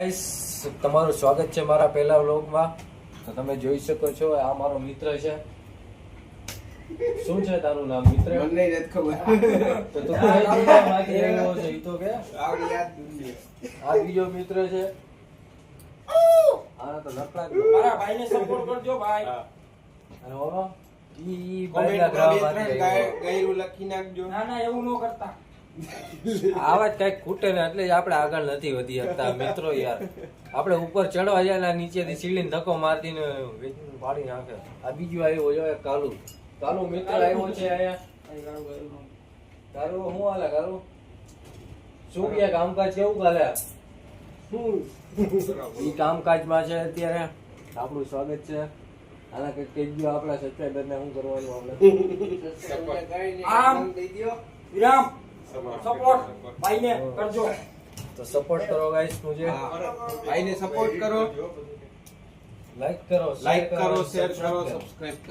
Guys, તમારું સ્વાગત છે મારા પહેલા વ્લોગમાં. તો તમે જોઈ શકો છો આ મારો મિત્ર છે. શું છે તારું નામ મિત્ર? મને નથી ખબર. તો તું કઈ દુનિયામાંથી આવ્યો છે ઈ તો કે? આવડી યાદ દુનિયા. આ બીજો મિત્ર છે. આ તો લફડા જ મારા ભાઈને સપોર્ટ કરજો ભાઈ. અને ઓલો ઈ બાયલા ગ્રામમાંથી આવ્યો. ગાયરું લખી નાખજો. ના ના એવું ન કરતા. આવા જ કઈક ખૂટે ને એટલે જ આપણે આગળ નથી વધી શકતા મિત્રો યાર. આપણે ઉપર ચડવા જાય ને નીચેથી સીડીને ધક્કો મારતી ને પાડી નાખે. આ બીજું આવ્યો જો એક કાલુ મિત્ર આવ્યો છે અહીંયા. કાલુ શું હાલે કાલુ? શું કે કામકાજ કેવું ચાલે? ઈ કામકાજમાં છે અત્યારે. આપણું સ્વાગત છે. આના કઈક કહી દો આપણા સબસ્ક્રાઇબર ને શું કરવાનું આપણે? આમ વિરામ સપોર્ટ ભાઈને કરજો. તો સપોર્ટ કરો ગાઈસ મુજે. ભાઈને સપોર્ટ કરો, લાઈક કરો, લાઈક કરો, શેર કરો, સબસ્ક્રાઇબ કરો.